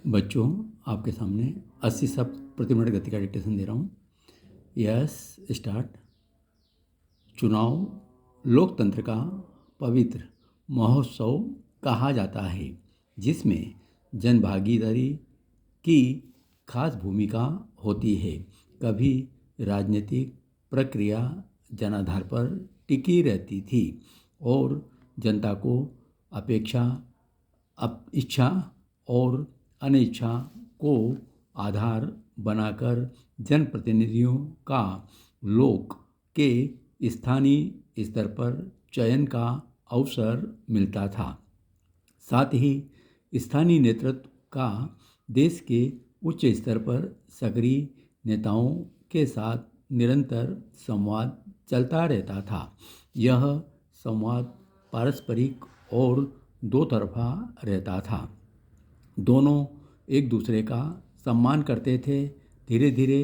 बच्चों, आपके सामने 80 शब्द प्रति मिनट गति का डिक्टेशन दे रहा हूँ। Yes, start. चुनाव लोकतंत्र का पवित्र महोत्सव कहा जाता है, जिसमें जनभागीदारी की खास भूमिका होती है। कभी राजनीतिक प्रक्रिया जनाधार पर टिकी रहती थी और जनता को अपेक्षा, इच्छा और अनिच्छा को आधार बनाकर जनप्रतिनिधियों का लोक के स्थानीय स्तर पर चयन का अवसर मिलता था। साथ ही स्थानीय नेतृत्व का देश के उच्च स्तर पर सक्रिय नेताओं के साथ निरंतर संवाद चलता रहता था। यह संवाद पारस्परिक और दो तरफा रहता था। दोनों एक दूसरे का सम्मान करते थे। धीरे धीरे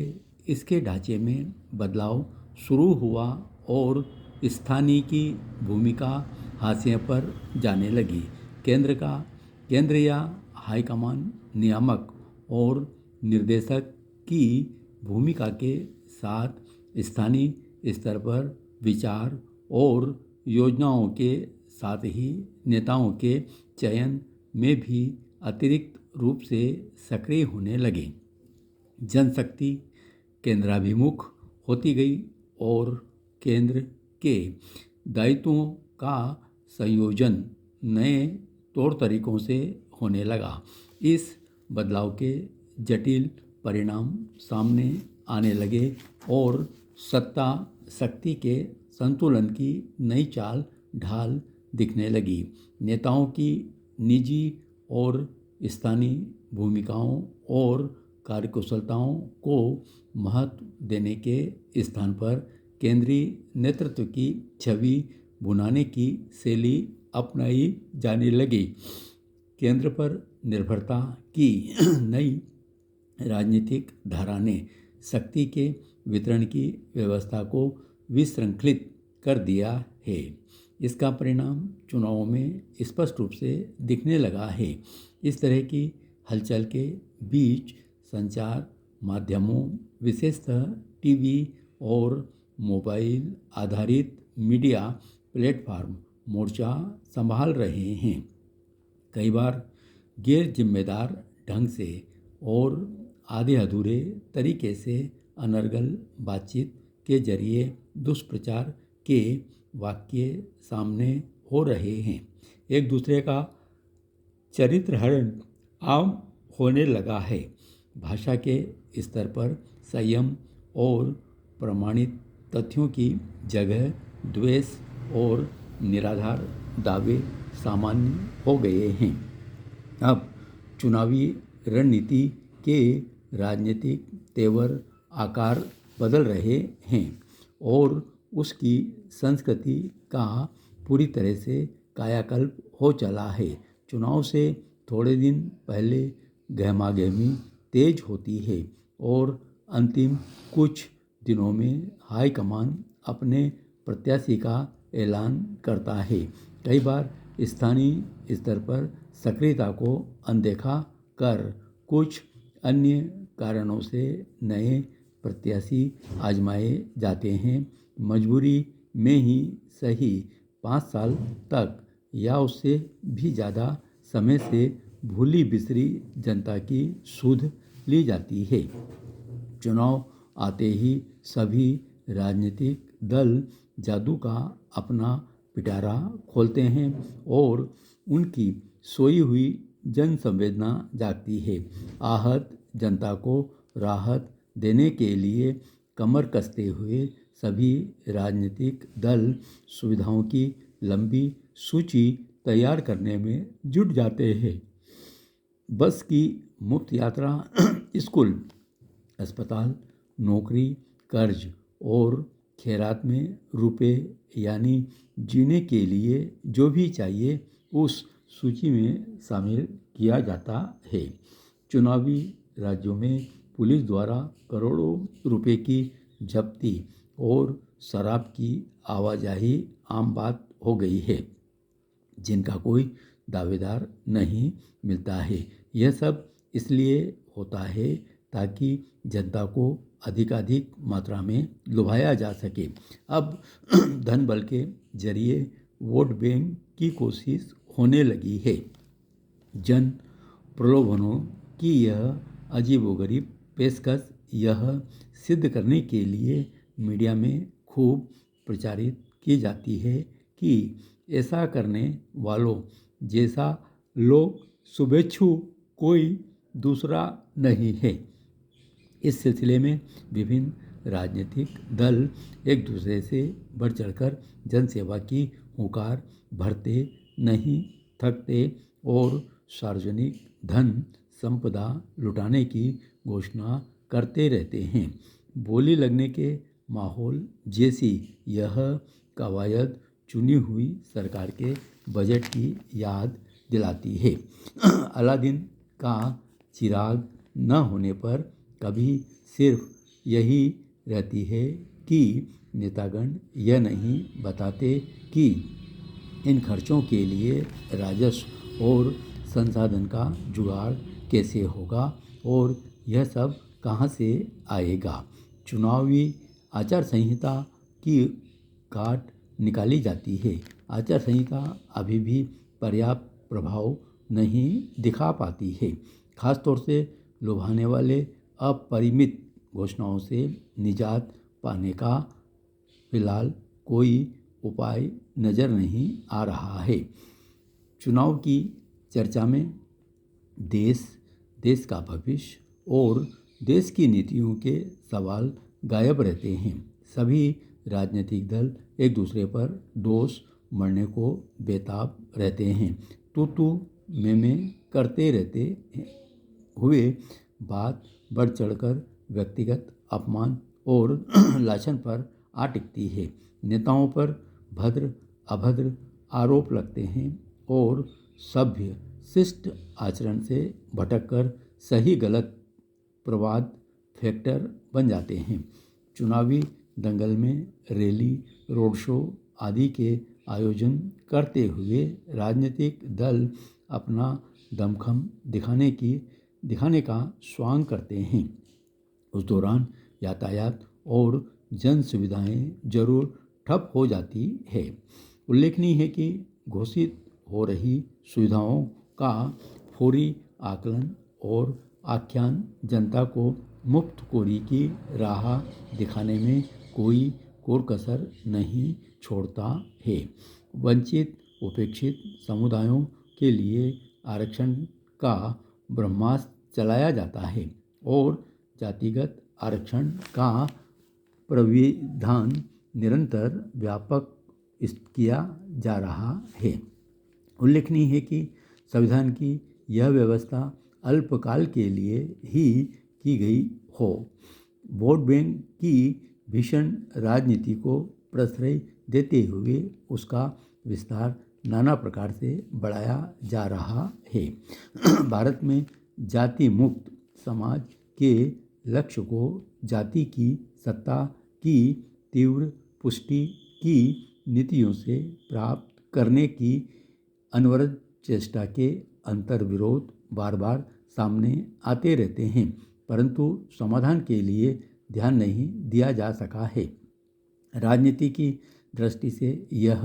इसके ढांचे में बदलाव शुरू हुआ और स्थानीय की भूमिका हाशिए पर जाने लगी। केंद्र या हाईकमान नियामक और निर्देशक की भूमिका के साथ स्थानीय स्तर पर विचार और योजनाओं के साथ ही नेताओं के चयन में भी अतिरिक्त रूप से सक्रिय होने लगे। जनशक्ति केंद्राभिमुख होती गई और केंद्र के दायित्वों का संयोजन नए तौर तरीकों से होने लगा। इस बदलाव के जटिल परिणाम सामने आने लगे और सत्ता शक्ति के संतुलन की नई चाल ढाल दिखने लगी। नेताओं की निजी और स्थानीय भूमिकाओं और कार्यकुशलताओं को महत्व देने के स्थान पर केंद्रीय नेतृत्व की छवि बुनाने की शैली अपनाई जाने लगी। केंद्र पर निर्भरता की नई राजनीतिक धारा ने शक्ति के वितरण की व्यवस्था को विश्रृंखलित कर दिया है। इसका परिणाम चुनावों में स्पष्ट रूप से दिखने लगा है। इस तरह की हलचल के बीच संचार माध्यमों, विशेषतः टीवी और मोबाइल आधारित मीडिया प्लेटफॉर्म मोर्चा संभाल रहे हैं। कई बार गैर जिम्मेदार ढंग से और आधे अधूरे तरीके से अनर्गल बातचीत के जरिए दुष्प्रचार के वाक्य सामने हो रहे हैं। एक दूसरे का चरित्र हरण आम होने लगा है। भाषा के स्तर पर संयम और प्रमाणित तथ्यों की जगह द्वेष और निराधार दावे सामान्य हो गए हैं। अब चुनावी रणनीति के राजनीतिक तेवर आकार बदल रहे हैं और उसकी संस्कृति का पूरी तरह से कायाकल्प हो चला है। चुनाव से थोड़े दिन पहले गहमागहमी तेज होती है और अंतिम कुछ दिनों में हाईकमान अपने प्रत्याशी का ऐलान करता है। कई बार स्थानीय स्तर पर सक्रियता को अनदेखा कर कुछ अन्य कारणों से नए प्रत्याशी आजमाए जाते हैं। मजबूरी में ही सही 5 साल तक या उससे भी ज़्यादा समय से भूली बिसरी जनता की सुध ली जाती है। चुनाव आते ही सभी राजनीतिक दल जादू का अपना पिटारा खोलते हैं और उनकी सोई हुई जन संवेदना जागती है। आहत जनता को राहत देने के लिए कमर कसते हुए सभी राजनीतिक दल सुविधाओं की लंबी सूची तैयार करने में जुट जाते हैं। बस की मुफ्त यात्रा, स्कूल, अस्पताल, नौकरी, कर्ज और खैरात में रुपए यानी जीने के लिए जो भी चाहिए उस सूची में शामिल किया जाता है। चुनावी राज्यों में पुलिस द्वारा करोड़ों रुपए की जब्ती और शराब की आवाजाही आम बात हो गई है, जिनका कोई दावेदार नहीं मिलता है। यह सब इसलिए होता है ताकि जनता को अधिकाधिक मात्रा में लुभाया जा सके। अब धन बल के जरिए वोट बैंक की कोशिश होने लगी है। जन प्रलोभनों की यह अजीबोगरीब पेशकश यह सिद्ध करने के लिए मीडिया में खूब प्रचारित की जाती है कि ऐसा करने वालों जैसा लोग शुभेच्छु कोई दूसरा नहीं है। इस सिलसिले में विभिन्न राजनीतिक दल एक दूसरे से बढ़ चढ़कर जनसेवा की हुंकार भरते नहीं थकते और सार्वजनिक धन संपदा लुटाने की घोषणा करते रहते हैं। बोली लगने के माहौल जैसी यह कवायद चुनी हुई सरकार के बजट की याद दिलाती है। अलादीन का चिराग न होने पर कभी सिर्फ यही रहती है कि नेतागण यह नहीं बताते कि इन खर्चों के लिए राजस्व और संसाधन का जुगाड़ कैसे होगा और यह सब कहाँ से आएगा। चुनावी आचार संहिता की काट निकाली जाती है। आचार संहिता अभी भी पर्याप्त प्रभाव नहीं दिखा पाती है। खासतौर से लुभाने वाले अपरिमित घोषणाओं से निजात पाने का फिलहाल कोई उपाय नज़र नहीं आ रहा है। चुनाव की चर्चा में देश का भविष्य और देश की नीतियों के सवाल गायब रहते हैं। सभी राजनीतिक दल एक दूसरे पर दोष मढ़ने को बेताब रहते हैं। तू मैं करते रहते हुए बात बढ़ चढ़कर व्यक्तिगत अपमान और लाछन पर आ टिकती है। नेताओं पर भद्र अभद्र आरोप लगते हैं और सभ्य शिष्ट आचरण से भटककर सही गलत प्रवाद फैक्टर बन जाते हैं। चुनावी दंगल में रैली, रोड शो आदि के आयोजन करते हुए राजनीतिक दल अपना दमखम दिखाने का स्वांग करते हैं। उस दौरान यातायात और जन सुविधाएं जरूर ठप हो जाती है। उल्लेखनीय है कि घोषित हो रही सुविधाओं का फौरी आकलन और आख्यान जनता को मुफ्तखोरी की राह दिखाने में कोई कोर कसर नहीं छोड़ता है। वंचित उपेक्षित समुदायों के लिए आरक्षण का ब्रह्मास्त्र चलाया जाता है और जातिगत आरक्षण का प्राविधान निरंतर व्यापक किया जा रहा है। उल्लेखनीय है कि संविधान की यह व्यवस्था अल्पकाल के लिए ही की गई हो। वोट बैंक की भीषण राजनीति को प्रश्रय देते हुए उसका विस्तार नाना प्रकार से बढ़ाया जा रहा है। भारत में जाति मुक्त समाज के लक्ष्य को जाति की सत्ता की तीव्र पुष्टि की नीतियों से प्राप्त करने की अनवरत चेष्टा के अंतर्विरोध बार बार सामने आते रहते हैं, परंतु समाधान के लिए ध्यान नहीं दिया जा सका है। राजनीति की दृष्टि से यह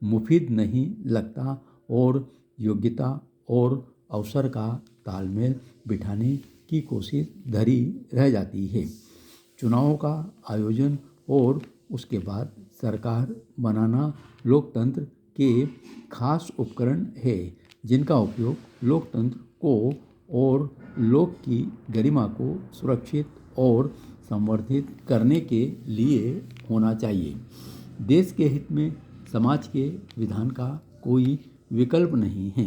मुफीद नहीं लगता और योग्यता और अवसर का तालमेल बिठाने की कोशिश धरी रह जाती है। चुनावों का आयोजन और उसके बाद सरकार बनाना लोकतंत्र के खास उपकरण है, जिनका उपयोग लोकतंत्र को और लोक की गरिमा को सुरक्षित और संवर्धित करने के लिए होना चाहिए। देश के हित में समाज के विधान का कोई विकल्प नहीं है।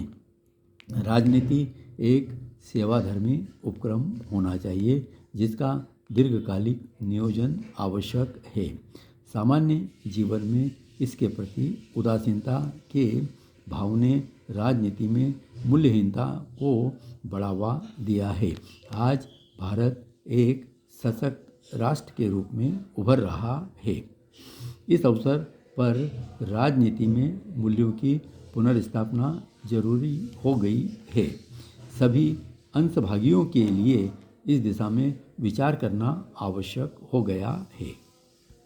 राजनीति एक सेवाधर्मी उपक्रम होना चाहिए, जिसका दीर्घकालिक नियोजन आवश्यक है। सामान्य जीवन में इसके प्रति उदासीनता के भाव ने राजनीति में मूल्यहीनता को बढ़ावा दिया है। आज भारत एक सशक्त राष्ट्र के रूप में उभर रहा है। इस अवसर पर राजनीति में मूल्यों की पुनर्स्थापना जरूरी हो गई है। सभी अंशभागियों के लिए इस दिशा में विचार करना आवश्यक हो गया है।